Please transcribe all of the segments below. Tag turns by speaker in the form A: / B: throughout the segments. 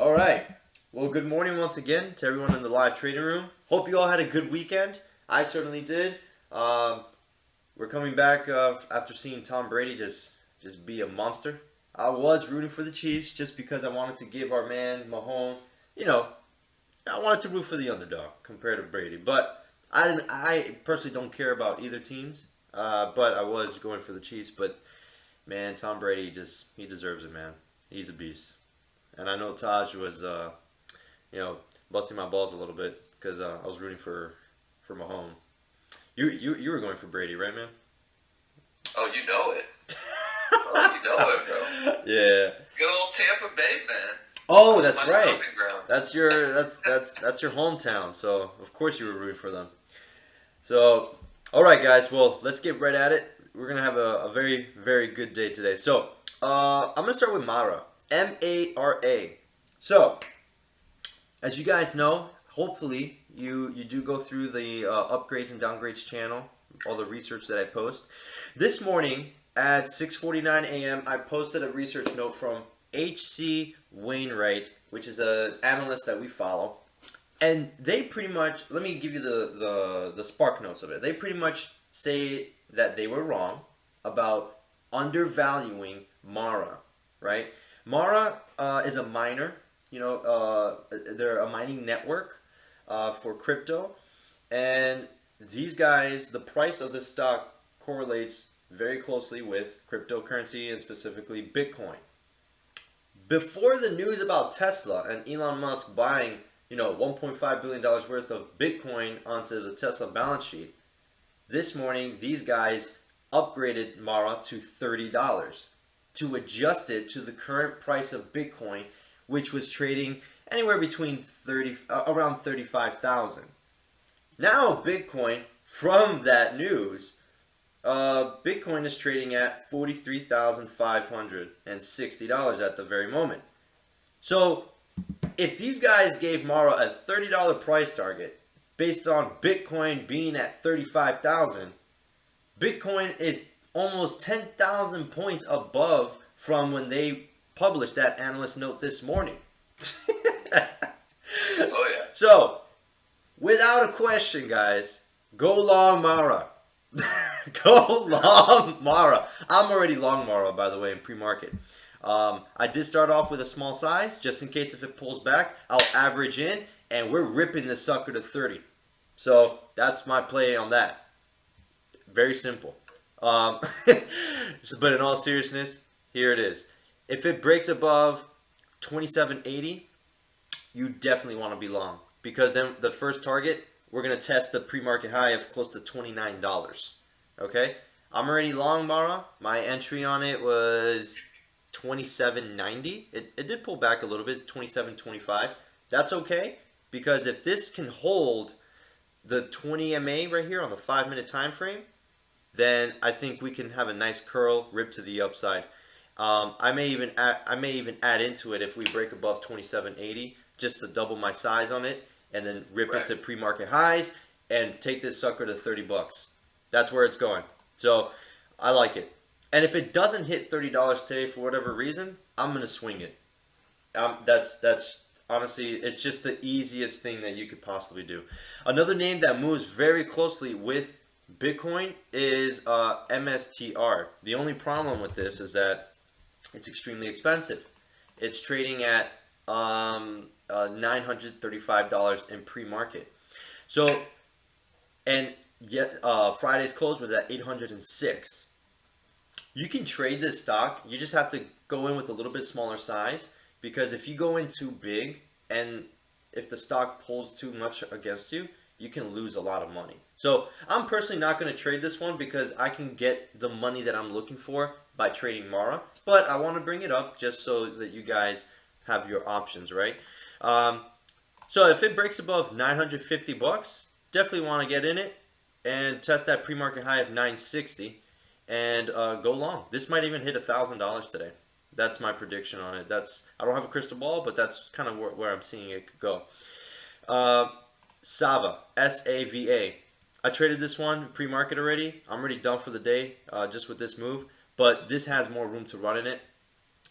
A: All right. Well, good morning once again to everyone in the live trading room. Hope you all had a good weekend. I certainly did. We're coming back after seeing Tom Brady just be a monster. I was rooting for the Chiefs just because I wanted to give our man Mahomes, I wanted to root for the underdog compared to Brady. But I personally don't care about either teams. But I was going for the Chiefs. But man, Tom Brady he deserves it, man. He's a beast. And I know Taj was, busting my balls a little bit because I was rooting for Mahomes. You were going for Brady, right, man?
B: Oh, you know it. Oh, you know it, bro.
A: Yeah.
B: Good old Tampa Bay, man.
A: Oh, that's
B: my
A: right.
B: stomping ground.
A: That's your hometown. So of course you were rooting for them. So, all right, guys. Well, let's get right at it. We're gonna have a very, very good day today. So, I'm gonna start with Mara. M-A-R-A. So, as you guys know, hopefully you do go through the upgrades and downgrades channel, all the research that I post. This morning at 6:49 a.m., I posted a research note from H.C. Wainwright, which is an analyst that we follow. And they pretty much, let me give you the spark notes of it. They pretty much say that they were wrong about undervaluing Mara, right? Mara is a miner. They're a mining network for crypto. And these guys, the price of this stock correlates very closely with cryptocurrency and specifically Bitcoin. Before the news about Tesla and Elon Musk buying, $1.5 billion worth of Bitcoin onto the Tesla balance sheet, this morning these guys upgraded Mara to $30 to adjust it to the current price of Bitcoin, which was trading anywhere between around 35,000. Now Bitcoin, from that news, Bitcoin is trading at $43,560 at the very moment. So if these guys gave Mara a $30 price target based on Bitcoin being at 35,000, Bitcoin is almost 10,000 points above from when they published that analyst note this morning.
B: Oh, yeah.
A: So, without a question, guys, go long Mara. Go long Mara. I'm already long Mara, by the way, in pre-market. I did start off with a small size, just in case if it pulls back, I'll average in, and we're ripping this sucker to 30. So, that's my play on that. Very simple. But in all seriousness, here it is. If it breaks above 27.80, you definitely want to be long, because then the first target, we're going to test the pre-market high of close to $29. Okay? I'm already long Mara. My entry on it was 27.90. It did pull back a little bit, 27.25. That's okay, because if this can hold the 20 MA right here on the 5-minute time frame, then I think we can have a nice curl rip to the upside. I may even add into it if we break above 27.80, just to double my size on it, and then rip it to pre-market highs and take this sucker to $30. That's where it's going. So I like it. And if it doesn't hit $30 today for whatever reason, I'm gonna swing it. That's honestly, it's just the easiest thing that you could possibly do. Another name that moves very closely with Bitcoin is Mstr. The only problem with this is that it's extremely expensive. It's trading at $935 in pre-market. So, and yet Friday's close was at $806. You can trade this stock. You just have to go in with a little bit smaller size, because if you go in too big and if the stock pulls too much against you, you can lose a lot of money. So I'm personally not going to trade this one because I can get the money that I'm looking for by trading Mara. But I want to bring it up just so that you guys have your options, right? So if it breaks above $950, definitely want to get in it and test that pre-market high of $960 and go long. This might even hit $1,000 today. That's my prediction on it. I don't have a crystal ball, but that's kind of where I'm seeing it could go. Sava, S-A-V-A. I traded this one pre-market already. I'm already done for the day just with this move. But this has more room to run in it.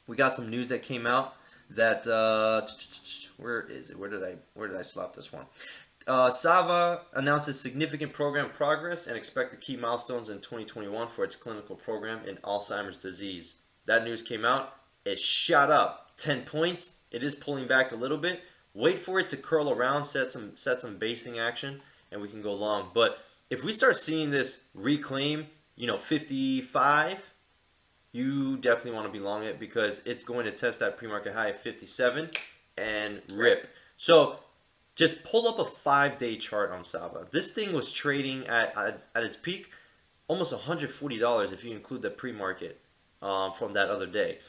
A: We got some news that came out that where is it? Where did I slap this one? Sava announces significant program progress and expected key milestones in 2021 for its clinical program in Alzheimer's disease. That news came out. It shot up 10 points. It is pulling back a little bit. Wait for it to curl around, set some basing action, and we can go long. But if we start seeing this reclaim, 55, you definitely want to be long it because it's going to test that pre-market high of 57 and rip. So just pull up a 5-day chart on Sava. This thing was trading at its peak almost $140 if you include the pre-market from that other day.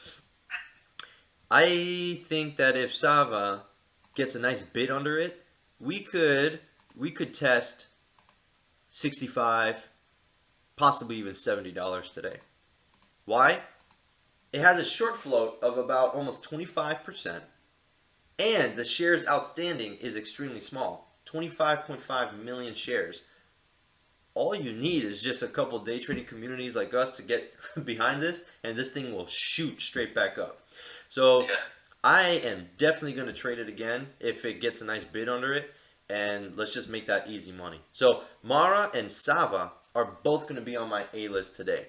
A: I think that if Sava gets a nice bid under it, we could test 65, possibly even $70 today. Why? It has a short float of about almost 25%, and the shares outstanding is extremely small, 25.5 million shares. All you need is just a couple day trading communities like us to get behind this, and this thing will shoot straight back up. So yeah. I am definitely going to trade it again if it gets a nice bid under it, and let's just make that easy money. So Mara and Sava are both going to be on my A-list today.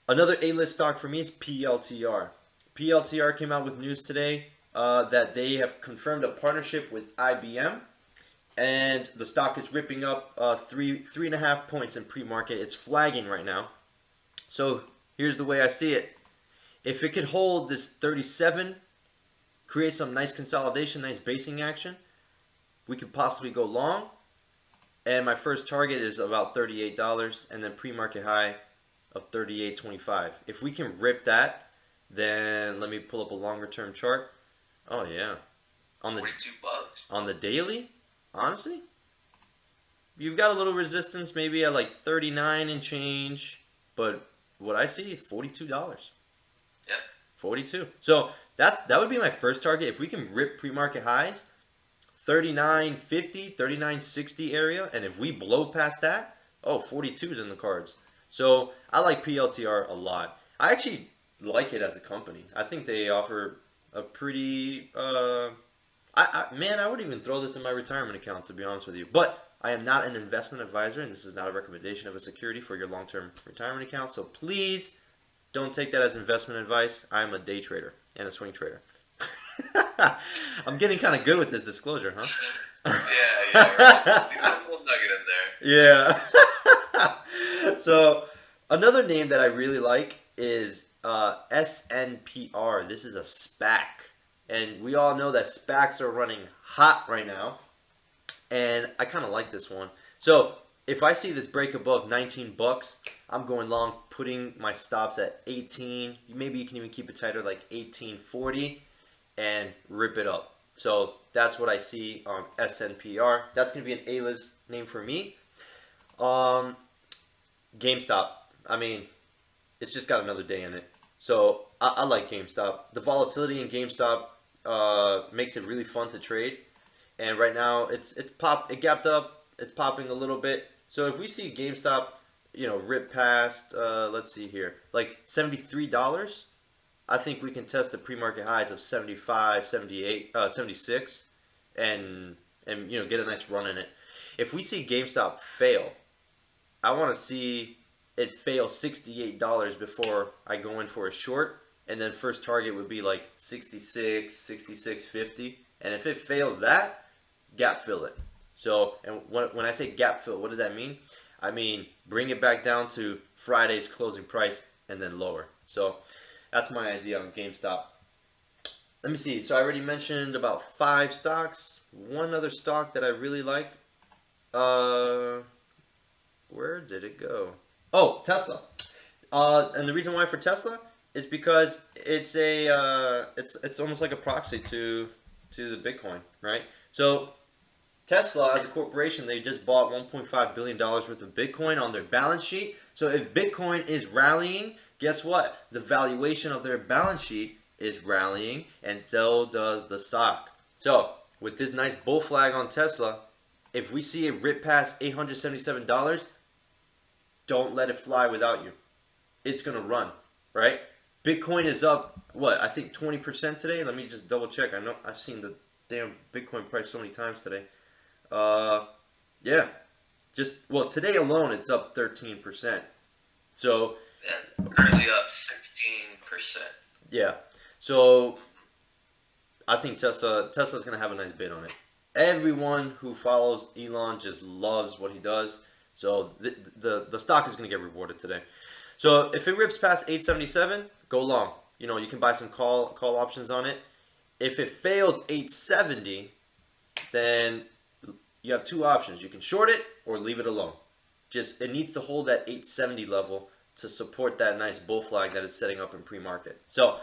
A: Another A-list stock for me is PLTR. PLTR came out with news today that they have confirmed a partnership with IBM, and the stock is ripping up 3.5 points in pre-market. It's flagging right now. So here's the way I see it. If it could hold this 37, create some nice consolidation, nice basing action, we could possibly go long. And my first target is about $38, and then pre-market high of 38.25. If we can rip that, then let me pull up a longer term chart. Oh yeah, on the $42 on the daily, honestly, you've got a little resistance maybe at like 39 and change, but what I see, $42. Yeah, 42. So that would be my first target. If we can rip pre-market highs, 39.50, 39.60 area, and if we blow past that, 42 is in the cards. So I like PLTR a lot. I actually like it as a company. I think they offer a pretty man, I would even throw this in my retirement account, to be honest with you. But I am not an investment advisor, and this is not a recommendation of a security for your long-term retirement account. So please don't take that as investment advice. I'm a day trader and a swing trader. I'm getting kind of good with this disclosure, huh?
B: Yeah, right. We'll nugget in
A: there. Yeah. So another name that I really like is Snpr. This is a SPAC, and we all know that SPACs are running hot right now, and I kind of like this one. So if I see this break above $19, I'm going long, putting my stops at 18. Maybe you can even keep it tighter, like 18.40, and rip it up. So that's what I see on SNPR. That's going to be an A-list name for me. Gamestop. I mean, it's just got another day in it. So I like GameStop. The volatility in GameStop makes it really fun to trade. And right now it gapped up. It's popping a little bit. So if we see GameStop, rip past, let's see here, like $73, I think we can test the pre-market highs of 75, 78, 76, and get a nice run in it. If we see GameStop fail, I want to see it fail $68 before I go in for a short, and then first target would be like 66, 66.50, and if it fails that, gap fill it. So, and when I say gap fill, what does that mean? I mean bring it back down to Friday's closing price and then lower. So that's my idea on GameStop. Let me see. So I already mentioned about 5 stocks. One other stock that I really like. Where did it go? Oh, Tesla. And the reason why for Tesla is because it's it's almost like a proxy to the Bitcoin, right? So Tesla, as a corporation, they just bought $1.5 billion worth of Bitcoin on their balance sheet. So if Bitcoin is rallying, guess what? The valuation of their balance sheet is rallying, and so does the stock. So with this nice bull flag on Tesla, if we see it rip past $877, don't let it fly without you. It's going to run, right? Bitcoin is up, what, I think 20% today? Let me just double check. I know I've seen the damn Bitcoin price so many times today. Uh, yeah. Just, well, today alone it's up 13%. So,
B: Yeah, currently up 16%.
A: yeah. So, I think Tesla's going to have a nice bid on it. Everyone who follows Elon just loves what he does. So, the stock is going to get rewarded today. So, if it rips past 877, go long. You know, you can buy some call options on it. If it fails 870, then you have two options. You can short it or leave it alone. Just it needs to hold that 870 level to support that nice bull flag that it's setting up in pre-market. So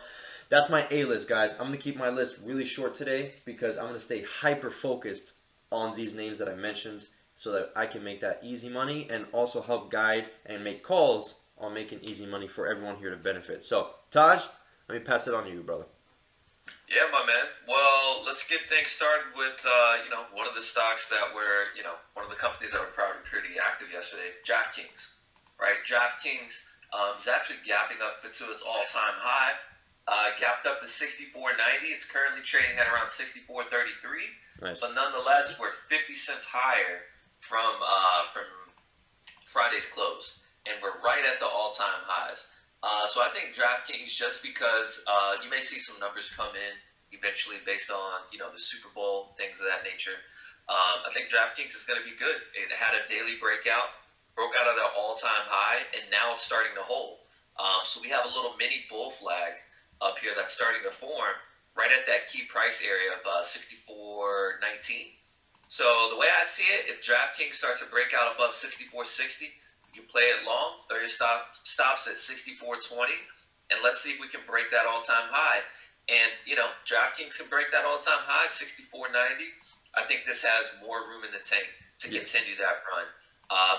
A: that's my A list, guys. I'm gonna keep my list really short today because I'm gonna stay hyper focused on these names that I mentioned so that I can make that easy money and also help guide and make calls on making easy money for everyone here to benefit. So Taj, let me pass it on to you, brother.
B: Yeah, my man. Well, let's get things started with, one of the stocks that were, one of the companies that were probably pretty active yesterday, DraftKings, right? DraftKings is actually gapping up to its all-time high, gapped up to 64.90. It's currently trading at around 64.33,
A: Nice.
B: but nonetheless, we're 50 cents higher from Friday's close, and we're right at the all-time highs. So I think DraftKings, just because you may see some numbers come in eventually based on the Super Bowl, things of that nature. I think DraftKings is going to be good. It had a daily breakout, broke out of their all-time high, and now it's starting to hold. So we have a little mini bull flag up here that's starting to form right at that key price area of 64.19. So the way I see it, if DraftKings starts to break out above 64.60, you play it long, or your stops at 64.20, and let's see if we can break that all-time high. And DraftKings can break that all-time high, 64.90. I think this has more room in the tank to continue that run.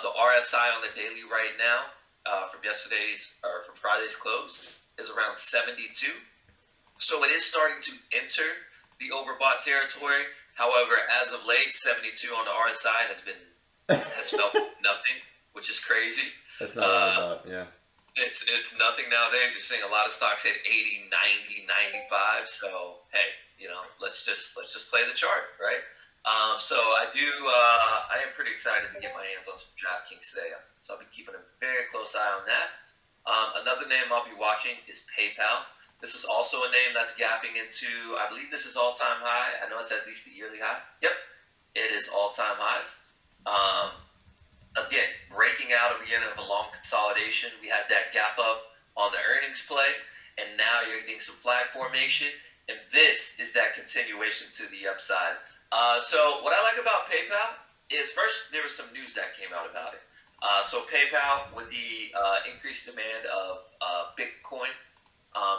B: The RSI on the daily right now, from Friday's close, is around 72. So it is starting to enter the overbought territory. However, as of late, 72 on the RSI has felt nothing, which is crazy.
A: That's not all about, yeah.
B: It's nothing nowadays. You're seeing a lot of stocks at 80, 90, 95. So hey, let's just play the chart, right? So I am pretty excited to get my hands on some DraftKings today. So I'll be keeping a very close eye on that. Another name I'll be watching is PayPal. This is also a name that's gapping into, I believe this is all-time high. I know it's at least the yearly high. Yep, it is all-time highs. Again, breaking out again of a long consolidation. We had that gap up on the earnings play, and now you're getting some flag formation, and this is that continuation to the upside. So what I like about PayPal is, first, there was some news that came out about it. So PayPal, with the increased demand of Bitcoin,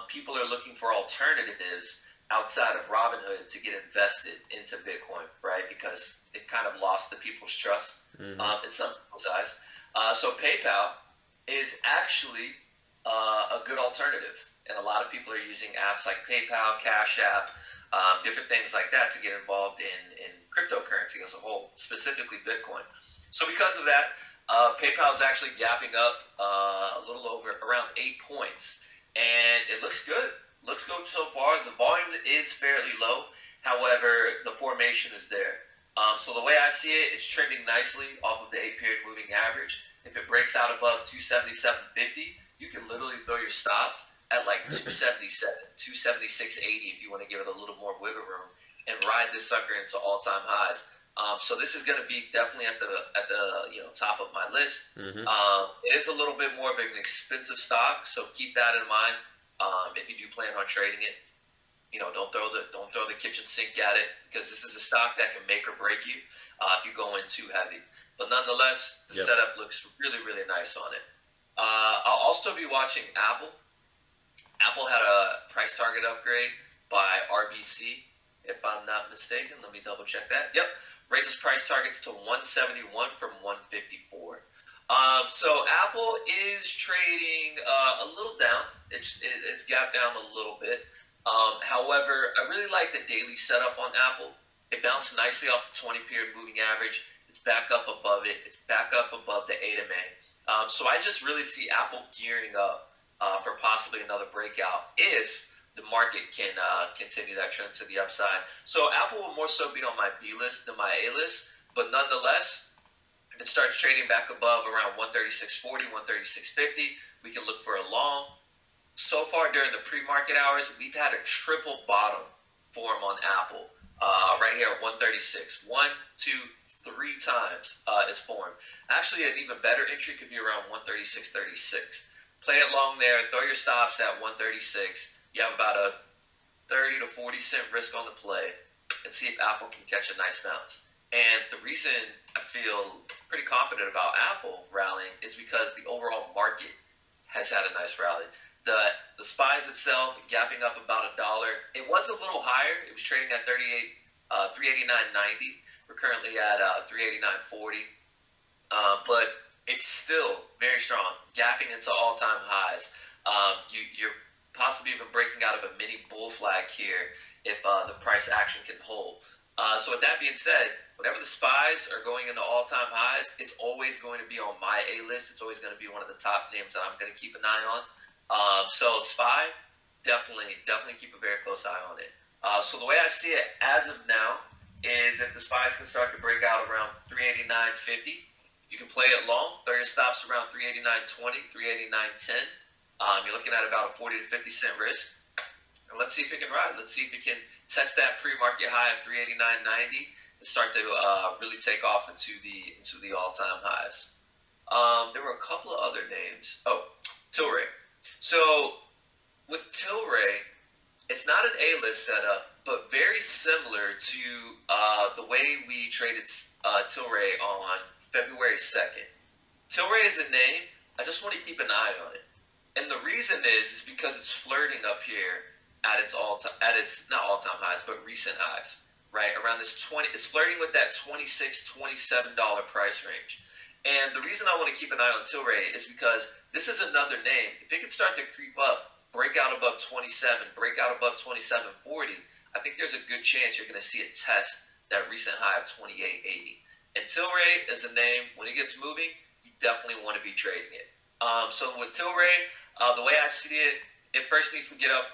B: people are looking for alternatives outside of Robinhood to get invested into Bitcoin, right? Because it kind of lost the people's trust in some people's eyes. So PayPal is actually a good alternative. And a lot of people are using apps like PayPal, Cash App, different things like that to get involved in cryptocurrency as a whole, specifically Bitcoin. So because of that, PayPal is actually gapping up a little over around 8 points. And it looks good. Looks good so far. The volume is fairly low. However, the formation is there. So the way I see it, it's trending nicely off of the 8-period moving average. If it breaks out above 277.50, you can literally throw your stops at like 277, 276.80 if you want to give it a little more wiggle room and ride this sucker into all-time highs. So this is going to be definitely at the top of my list. It is a little bit more of an expensive stock, so keep that in mind if you do plan on trading it. Don't throw the kitchen sink at it, because this is a stock that can make or break you if you go in too heavy. But nonetheless, the setup looks really, really nice on it. I'll also be watching Apple. Apple had a price target upgrade by RBC, if I'm not mistaken. Let me double check that. Yep, raises price targets to 171 from 154. So Apple is trading a little down. It's gapped down a little bit. However, I really like the daily setup on Apple. It bounced nicely off the 20-period moving average. It's back up above it. It's back up above the 8 MA. So I just really see Apple gearing up for possibly another breakout if the market can continue that trend to the upside. So Apple will more so be on my B list than my A list, but nonetheless, if it starts trading back above around 136.40, 136.50, we can look for a long. So far during the pre-market hours, we've had a triple bottom form on Apple. Right here, 136. 1, 2, 3 times it's formed. Actually, an even better entry could be around 136.36. Play it long there. Throw your stops at 136. You have about a 30 to 40 cent risk on the play, and see if Apple can catch a nice bounce. And the reason I feel pretty confident about Apple rallying is because the overall market has had a nice rally. The SPYs itself gapping up about $1. It was a little higher. It was trading at 389.90. We're currently at 389.40, but it's still very strong, gapping into all-time highs. You're possibly even breaking out of a mini bull flag here if the price action can hold. So with that being said, whenever the SPYs are going into all-time highs, it's always going to be on my A list. It's always going to be one of the top names that I'm going to keep an eye on. So SPY, definitely keep a very close eye on it. So the way I see it as of now is if the SPYs can start to break out around 389.50, you can play it long. Throw your stops around 389.20, 389.10. You're looking at about a 40 to 50 cent risk. And let's see if it can ride. Let's see if it can test that pre-market high of 389.90 and start to really take off into the all-time highs. There were a couple of other names. Oh, Tilray. So with Tilray, it's not an A-list setup, but very similar to the way we traded Tilray on February 2nd. Tilray is a name. I just want to keep an eye on it. And the reason is because it's flirting up here at its not all-time highs, but recent highs, right? Around this it's flirting with that $26, $27 price range. And the reason I want to keep an eye on Tilray is because this is another name. If it can start to creep up, break out above 27, break out above 27.40, I think there's a good chance you're going to see it test that recent high of 28.80. And Tilray is a name, when it gets moving, you definitely want to be trading it. So with Tilray, the way I see it, it first needs to get up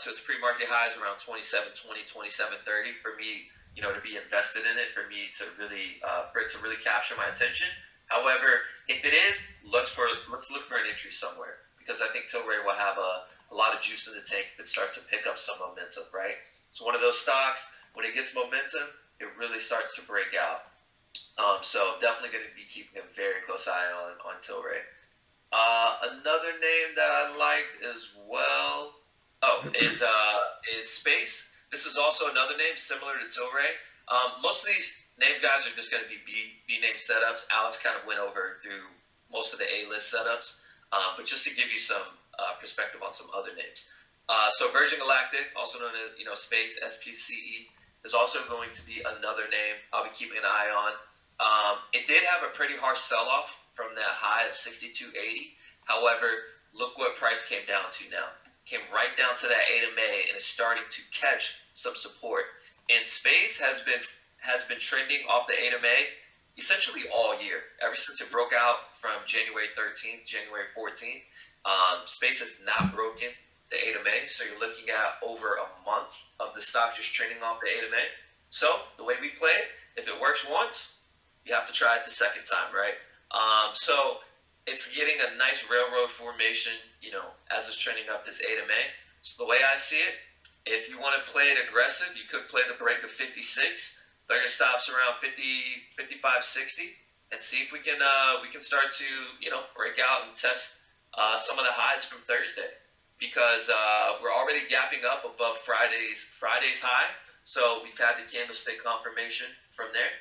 B: to its pre-market highs around 27.20, 27.30 for me, to be invested in it, for me to really capture my attention. However, if it is, let's look for an entry somewhere, because I think Tilray will have a lot of juice in the tank if it starts to pick up some momentum, right? It's one of those stocks, when it gets momentum, it really starts to break out. So definitely going to be keeping a very close eye on Tilray. Another name that I like as well, is Space. This is also another name similar to Tilray. Most of these names, guys, are just going to be B name setups. Alex kind of went over through most of the A-list setups, but just to give you some perspective on some other names. So Virgin Galactic, also known as Space, SPCE, is also going to be another name I'll be keeping an eye on. It did have a pretty harsh sell-off from that high of 62.80. However, look what price came down to now. Came right down to that 8 of May and is starting to catch some support. And Space has been trending off the 8 of May essentially all year. Ever since it broke out from January 13th, January 14th, Space has not broken the 8 of May. So you're looking at over a month of the stock just trending off the 8 of May. So the way we play it, if it works once, you have to try it the second time, right? So it's getting a nice railroad formation, as it's trending up this 8 of May. So the way I see it, if you want to play it aggressive, you could play the break of 56, throw your stops around 50, 55, 60, and see if we can start to, break out and test some of the highs from Thursday. Because we're already gapping up above Friday's high. So we've had the candlestick confirmation from there.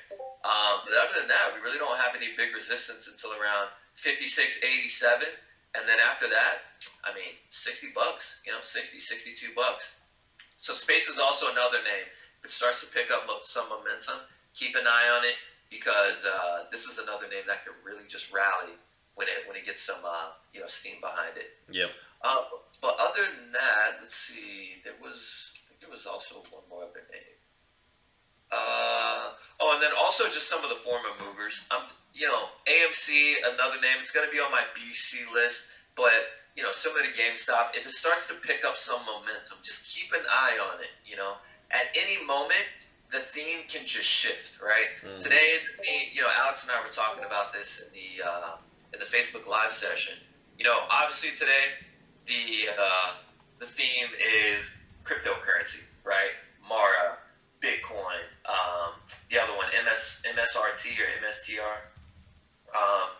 B: But other than that, we really don't have any big resistance until around 56.87. And then after that, $60, 60, 62 bucks. So Space is also another name. If it starts to pick up some momentum, keep an eye on it, because this is another name that could really just rally when it gets some steam behind it.
A: Yep.
B: But other than that, let's see. There was also one more other name. And then also just some of the former movers. AMC, another name. It's going to be on my BC list, but similar to GameStop, if it starts to pick up some momentum, just keep an eye on it. At any moment, the theme can just shift, right? Today, Alex and I were talking about this in the Facebook Live session. Obviously today, the theme is cryptocurrency, right? Mara, Bitcoin, the other one, MSRT or MSTR,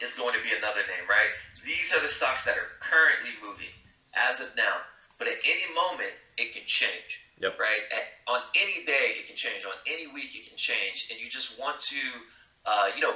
B: is going to be another name, right? These are the stocks that are currently moving as of now. But at any moment, it can change, right? On any day, it can change. On any week, it can change. And you just want to,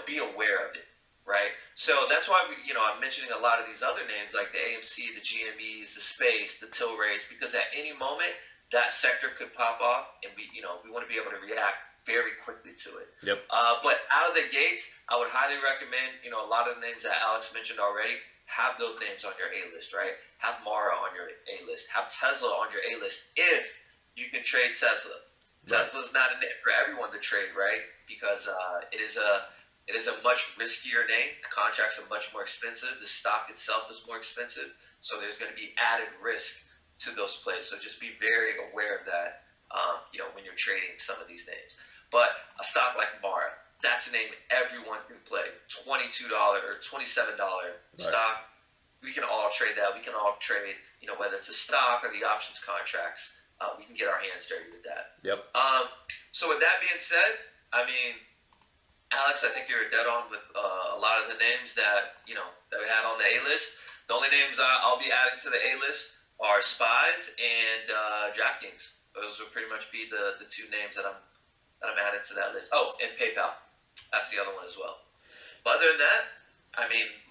B: be aware of it, right? So that's why I'm mentioning a lot of these other names like the AMC, the GMEs, the Space, the Tilrays, because at any moment, that sector could pop off, and we want to be able to react very quickly to it. But out of the gates, I would highly recommend, a lot of the names that Alex mentioned already, have those names on your A-list, right? Have Mara on your A-list. Have Tesla on your A-list if you can trade Tesla. Tesla's not a name for everyone to trade, right? Because it is a much riskier name. The contracts are much more expensive. The stock itself is more expensive. So there's going to be added risk to those plays. So just be very aware of that, when you're trading some of these names. But a stock like Mara, that's a name everyone can play. $22 or $27 stock. We can all trade that. We can all trade, whether it's a stock or the options contracts. We can get our hands dirty with that. So with that being said, Alex, I think you're dead on with a lot of the names that that we had on the A-list. The only names I'll be adding to the A-list are Spies and DraftKings. Those will pretty much be the two names that I'm adding to that list. Oh, and PayPal. That's the other one as well. But other than that,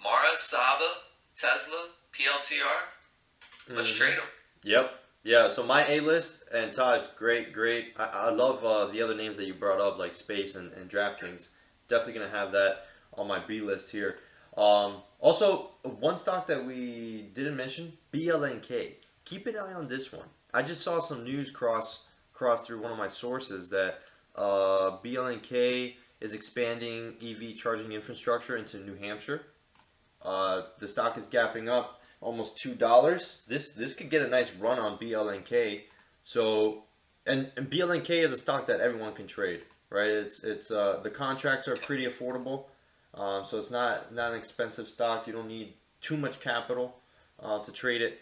B: Mara, Sava, Tesla, PLTR, let's trade them.
A: Yeah, so my A-list, and Taj, great. I love the other names that you brought up, like Space and DraftKings. Definitely going to have that on my B-list here. Also, one stock that we didn't mention, BLNK. Keep an eye on this one. I just saw some news cross through one of my sources that BLNK is expanding EV charging infrastructure into New Hampshire. The stock is gapping up almost $2. This could get a nice run on BLNK. So, and BLNK is a stock that everyone can trade, right? It's the contracts are pretty affordable, so it's not an expensive stock. You don't need too much capital to trade it.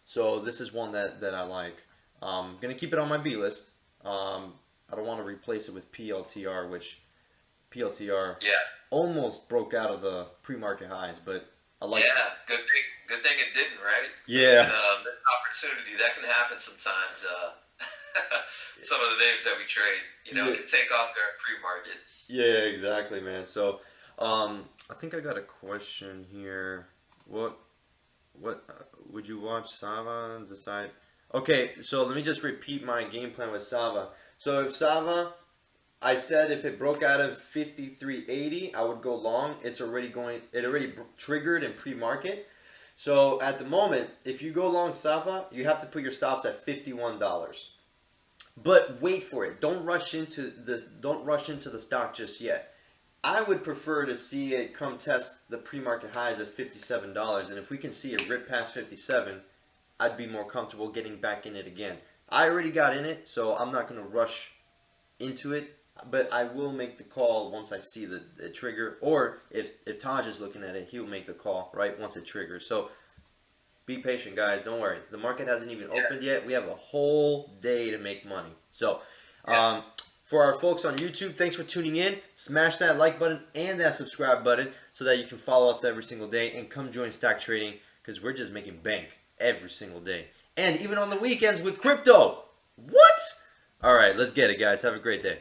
A: So this is one that I like. Gonna keep it on my B list. I don't want to replace it with PLTR, which PLTR almost broke out of the pre-market highs, but I like.
B: Yeah, good thing it didn't, right?
A: Yeah.
B: That opportunity that can happen sometimes. Some of the names that we trade, can take off their pre-market.
A: Yeah, exactly, man. So, I think I got a question here. What would you watch Sava and decide? Okay, so let me just repeat my game plan with Sava. So if Sava, I said if it broke out of 53.80, I would go long. It already triggered in pre-market. So at the moment, if you go long Sava, you have to put your stops at $51. But wait for it. Don't rush into the stock just yet. I would prefer to see it come test the pre-market highs of $57, and if we can see it rip past 57, I'd be more comfortable getting back in it again. I already got in it, so I'm not going to rush into it, but I will make the call once I see the trigger, or if Taj is looking at it, he'll make the call right once it triggers. So be patient, guys. Don't worry. The market hasn't even opened yet. We have a whole day to make money. So, for our folks on YouTube, thanks for tuning in. Smash that like button and that subscribe button so that you can follow us every single day and come join Stack Trading because we're just making bank every single day. And even on the weekends with crypto. What? All right, let's get it, guys. Have a great day.